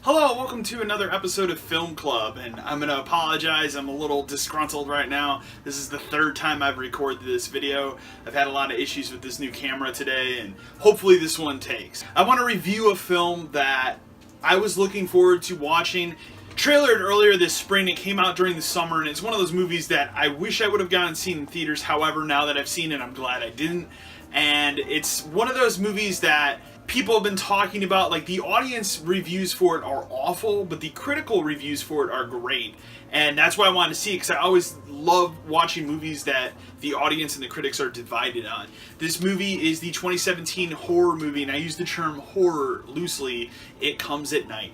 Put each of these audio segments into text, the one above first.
Hello, welcome to another episode of Film Club, and I'm going to apologize, I'm a little disgruntled right now. This is the third time I've recorded this video. I've had a lot of issues with this new camera today, and hopefully this one takes. I want to review a film that I was looking forward to watching. Trailered earlier this spring, it came out during the summer, and it's one of those movies that I wish I would have gone and seen in theaters. However, now that I've seen it, I'm glad I didn't. And it's one of those movies that people have been talking about. Like, the audience reviews for it are awful, but the critical reviews for it are great. And that's why I wanted to see it, because I always love watching movies that the audience and the critics are divided on. This movie is the 2017 horror movie, and I use the term horror loosely. It Comes at Night.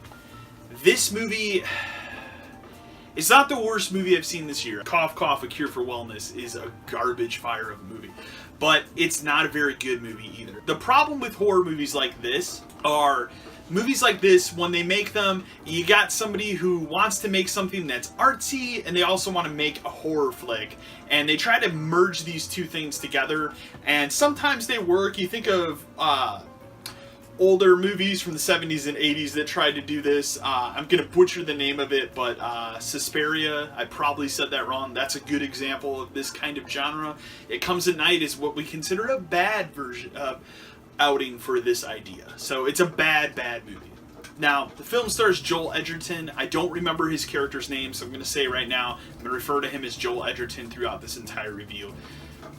This movie, it's not the worst movie I've seen this year. Cough, cough, A Cure for Wellness is a garbage fire of a movie. But it's not a very good movie either. The problem with horror movies like this are, movies like this, when they make them, you got somebody who wants to make something that's artsy, and they also want to make a horror flick. And they try to merge these two things together, and sometimes they work. You think of older movies from the 70s and 80s that tried to do this. I'm going to butcher the name of it, but Suspiria, I probably said that wrong. That's a good example of this kind of genre. It Comes at Night is what we consider a bad version of outing for this idea. So it's a bad movie. Now, the film stars Joel Edgerton. I don't remember his character's name, so I'm going to say right now, I'm going to refer to him as Joel Edgerton throughout this entire review.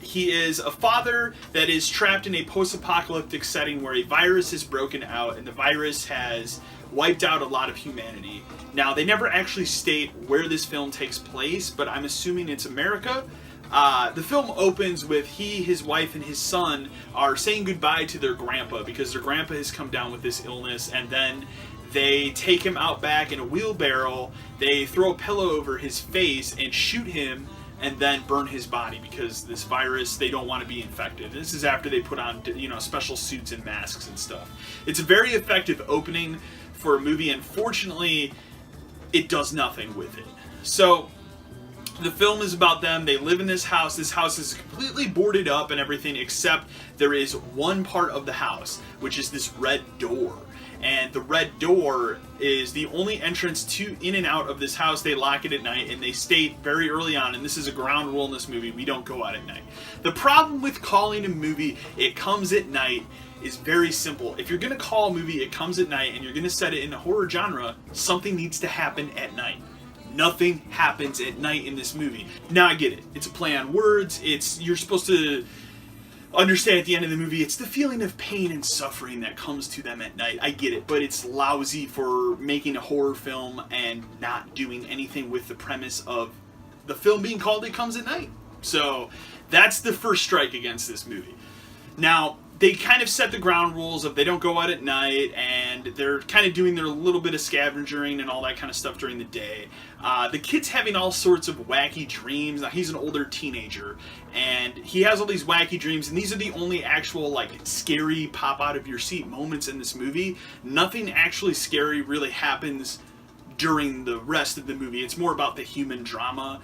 He is a father that is trapped in a post-apocalyptic setting where a virus has broken out, and the virus has wiped out a lot of humanity. Now, they never actually state where this film takes place, but I'm assuming it's America. The film opens with he, his wife, and his son are saying goodbye to their grandpa because their grandpa has come down with this illness, and then they take him out back in a wheelbarrow, they throw a pillow over his face and shoot him, and then burn his body because this virus, they don't want to be infected. This is after they put on, special suits and masks and stuff. It's a very effective opening for a movie. Unfortunately, it does nothing with it. So, the film is about them. They live in this house. This house is completely boarded up and everything, except there is one part of the house, which is this red door. And the red door is the only entrance to in and out of this house. They lock it at night, and they state very early on, and this is a ground rule in this movie, we don't go out at night. The problem with calling a movie It Comes at Night is very simple. If you're going to call a movie It Comes at Night and you're going to set it in the horror genre, something needs to happen at night. Nothing happens at night in this movie. Now I get it. It's a play on words. You're supposed to understand at the end of the movie, it's the feeling of pain and suffering that comes to them at night. I get it, but it's lousy for making a horror film and not doing anything with the premise of the film being called It Comes at Night. So that's the first strike against this movie. Now, they kind of set the ground rules of they don't go out at night, and they're kind of doing their little bit of scavenging and all that kind of stuff during the day. The kid's having all sorts of wacky dreams. Now, he's an older teenager, and he has all these wacky dreams, and these are the only actual, scary pop-out-of-your-seat moments in this movie. Nothing actually scary really happens during the rest of the movie. It's more about the human drama.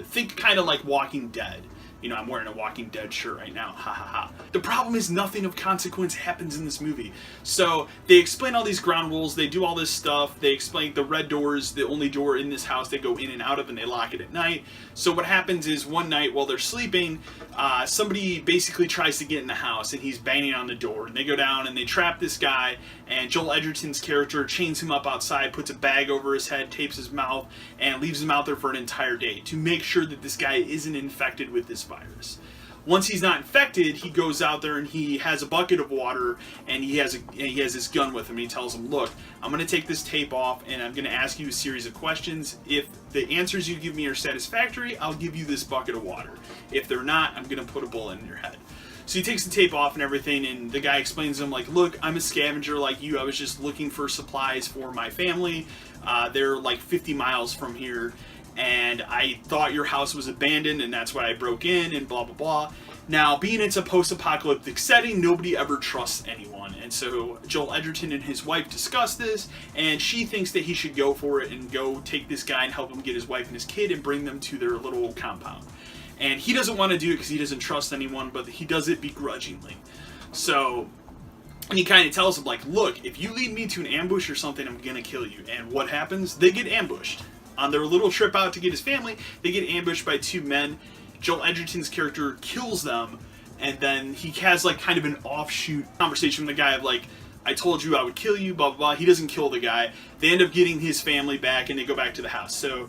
Think kind of like Walking Dead. I'm wearing a Walking Dead shirt right now. Ha ha ha. The problem is nothing of consequence happens in this movie. So they explain all these ground rules. They do all this stuff. They explain the red door is the only door in this house they go in and out of, and they lock it at night. So what happens is one night while they're sleeping, somebody basically tries to get in the house, and he's banging on the door. And they go down and they trap this guy, and Joel Edgerton's character chains him up outside, puts a bag over his head, tapes his mouth, and leaves him out there for an entire day to make sure that this guy isn't infected with this virus. Once he's not infected, he goes out there and he has a bucket of water, and he has his gun with him, and he tells him, look, I'm going to take this tape off, and I'm going to ask you a series of questions. If the answers you give me are satisfactory, I'll give you this bucket of water. If they're not, I'm going to put a bullet in your head. So he takes the tape off and everything, and the guy explains to him, look, I'm a scavenger like you. I was just looking for supplies for my family. They're 50 miles from here, and I thought your house was abandoned, and that's why I broke in, and blah, blah, blah. Now, being it's a post-apocalyptic setting, nobody ever trusts anyone, and so Joel Edgerton and his wife discuss this, and she thinks that he should go for it and go take this guy and help him get his wife and his kid and bring them to their little compound. And he doesn't want to do it because he doesn't trust anyone, but he does it begrudgingly. So And he kind of tells him, like, look, if you lead me to an ambush or something, I'm going to kill you. And what happens? They get ambushed. On their little trip out to get his family, they get ambushed by two men. Joel Edgerton's character kills them, and then he has, like, kind of an offshoot conversation with the guy of, like, I told you I would kill you, blah, blah, blah. He doesn't kill the guy. They end up getting his family back, and they go back to the house. So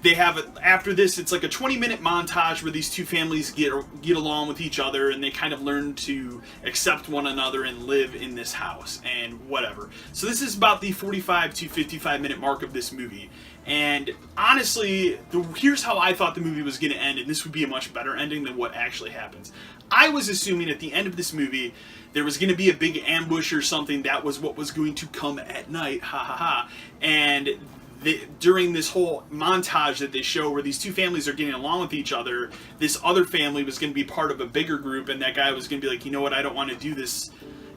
they have, after this, it's like a 20-minute montage where these two families get along with each other, and they kind of learn to accept one another and live in this house and whatever. So this is about the 45 to 55-minute mark of this movie. And honestly, here's how I thought the movie was going to end, and this would be a much better ending than what actually happens. I was assuming at the end of this movie there was going to be a big ambush or something. That was what was going to come at night, ha ha ha. And during this whole montage that they show where these two families are getting along with each other, this other family was going to be part of a bigger group, and that guy was going to be like, you know what, I don't want to do this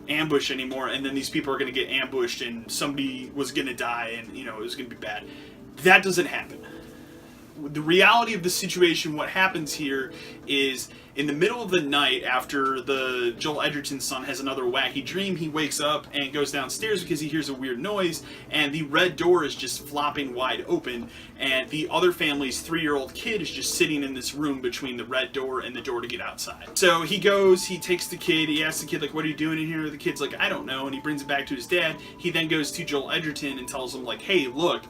ambush anymore, and then these people are going to get ambushed, and somebody was going to die, and, you know, it was going to be bad. That doesn't happen. The reality of the situation, what happens here is in the middle of the night, after the Joel Edgerton's son has another wacky dream, he wakes up and goes downstairs because he hears a weird noise, and the red door is just flopping wide open, and the other family's 3-year-old kid is just sitting in this room between the red door and the door to get outside. So he goes, he takes the kid, he asks the kid, like, what are you doing in here? The kid's like, I don't know, and he brings it back to his dad. He then goes to Joel Edgerton and tells him, like, hey, look,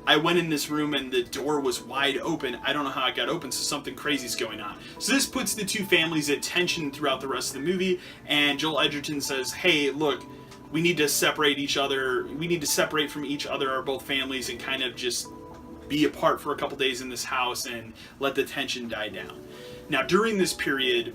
I went in this room and the door was wide open. I don't know how it got open, so something crazy's going on. So this puts the two families at tension throughout the rest of the movie, and Joel Edgerton says, hey, look, we need to separate each other. We need to separate from each other, our both families, and kind of just be apart for a couple days in this house and let the tension die down. Now, during this period,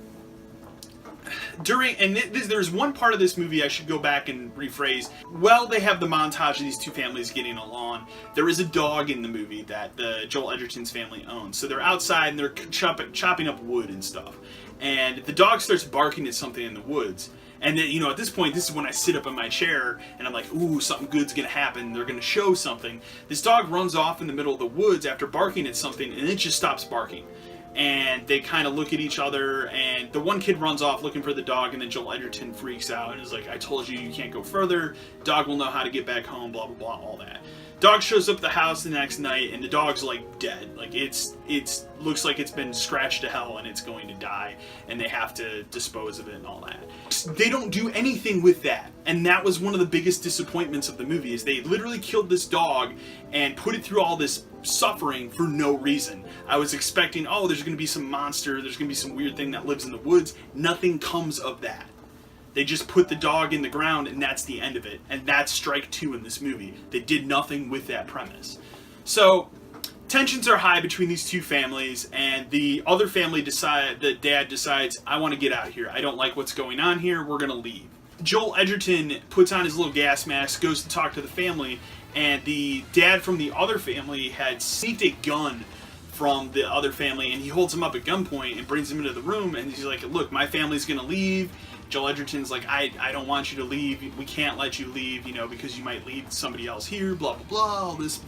there's one part of this movie I should go back and rephrase. Well, they have the montage of these two families getting along. There is a dog in the movie that the Joel Edgerton's family owns. So they're outside and they're chopping up wood and stuff. And the dog starts barking at something in the woods. And then, you know, at this point, this is when I sit up in my chair and I'm like, ooh, something good's gonna happen. They're gonna show something. This dog runs off in the middle of the woods after barking at something, and it just stops barking. And they kind of look at each other, and the one kid runs off looking for the dog, and then Joel Edgerton freaks out and is like, I told you, you can't go further. Dog will know how to get back home, blah, blah, blah, all that. Dog shows up at the house the next night, and the dog's, like, dead. Like, it's looks like it's been scratched to hell, and it's going to die, and they have to dispose of it and all that. They don't do anything with that, and that was one of the biggest disappointments of the movie, is they literally killed this dog and put it through all this suffering for no reason. I was expecting, oh, there's going to be some monster, there's going to be some weird thing that lives in the woods. Nothing comes of that. They just put the dog in the ground, and that's the end of it. And that's strike two in this movie. They did nothing with that premise. So tensions are high between these two families, and the other family the dad decides, I want to get out of here. I don't like what's going on here. We're going to leave. Joel Edgerton puts on his little gas mask, goes to talk to the family, and the dad from the other family had sneaked a gun from the other family, and he holds him up at gunpoint and brings him into the room, and he's like, look, my family's going to leave. Joel Edgerton's like, I don't want you to leave. We can't let you leave, you know, because you might lead somebody else here, blah, blah, blah. All this,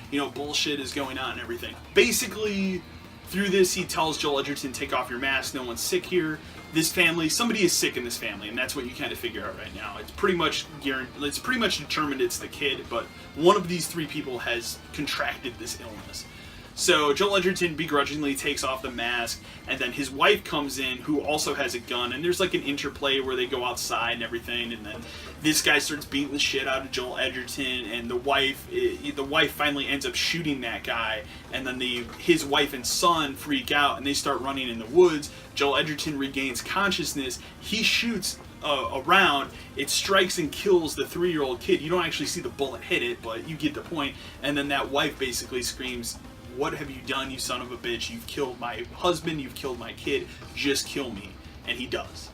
you know, bullshit is going on and everything. Basically, through this, he tells Joel Edgerton, take off your mask. No one's sick here. This family, somebody is sick in this family, and that's what you kind of figure out right now. It's pretty much determined it's the kid, but one of these three people has contracted this illness. So Joel Edgerton begrudgingly takes off the mask, and then his wife comes in, who also has a gun, and there's like an interplay where they go outside and everything, and then this guy starts beating the shit out of Joel Edgerton, and the wife finally ends up shooting that guy, and then his wife and son freak out, and they start running in the woods. Joel Edgerton regains consciousness. He shoots a round, it strikes and kills the 3-year-old kid. You don't actually see the bullet hit it, but you get the point, and then that wife basically screams, what have you done, you son of a bitch? You've killed my husband, you've killed my kid, just kill me. And he does.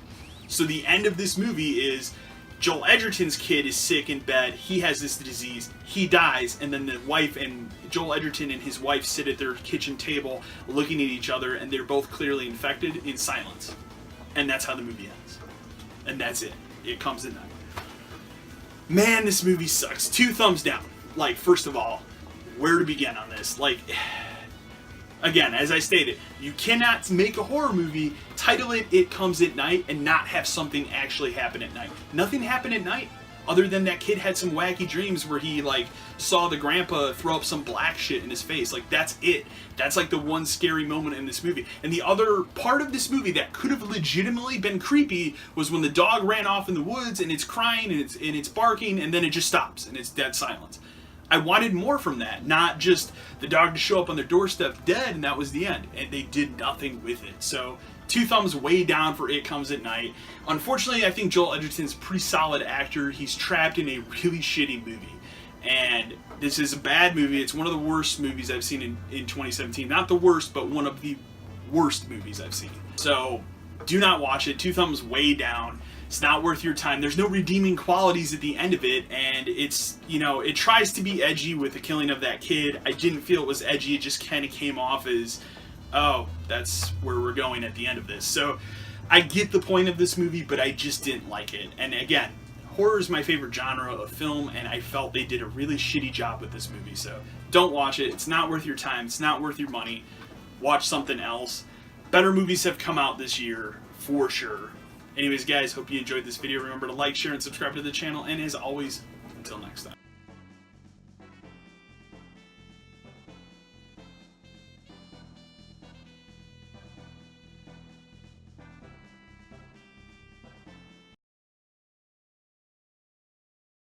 So the end of this movie is Joel Edgerton's kid is sick in bed, he has this disease, he dies, and then the wife and Joel Edgerton and his wife sit at their kitchen table looking at each other, and they're both clearly infected in silence. And that's how the movie ends. And that's it. It comes at night. Man, this movie sucks. 2 thumbs down. Like, first of all, where to begin on this? Like, Again, as I stated, you cannot make a horror movie, title it It Comes at Night, and not have something actually happen at night. Nothing happened at night, other than that kid had some wacky dreams where he, like, saw the grandpa throw up some black shit in his face. Like, that's it. That's, like, the one scary moment in this movie. And the other part of this movie that could have legitimately been creepy was when the dog ran off in the woods, and it's crying, and it's barking, and then it just stops, and it's dead silence. I wanted more from that, not just the dog to show up on their doorstep dead and that was the end. And they did nothing with it. So 2 thumbs way down for It Comes at Night. Unfortunately, I think Joel Edgerton's a pretty solid actor. He's trapped in a really shitty movie. And this is a bad movie. It's one of the worst movies I've seen in 2017. Not the worst, but one of the worst movies I've seen. So do not watch it. 2 thumbs way down. It's not worth your time. There's no redeeming qualities at the end of it, and it's, you know, it tries to be edgy with the killing of that kid. I didn't feel it was edgy. It just kind of came off as, oh, that's where we're going at the end of this. So I get the point of this movie, but I just didn't like it. And again, horror is my favorite genre of film, and I felt they did a really shitty job with this movie. So don't watch it. It's not worth your time. It's not worth your money. Watch something else. Better movies have come out this year, for sure. Anyways, guys, hope you enjoyed this video. Remember to like, share, and subscribe to the channel. And as always, until next time.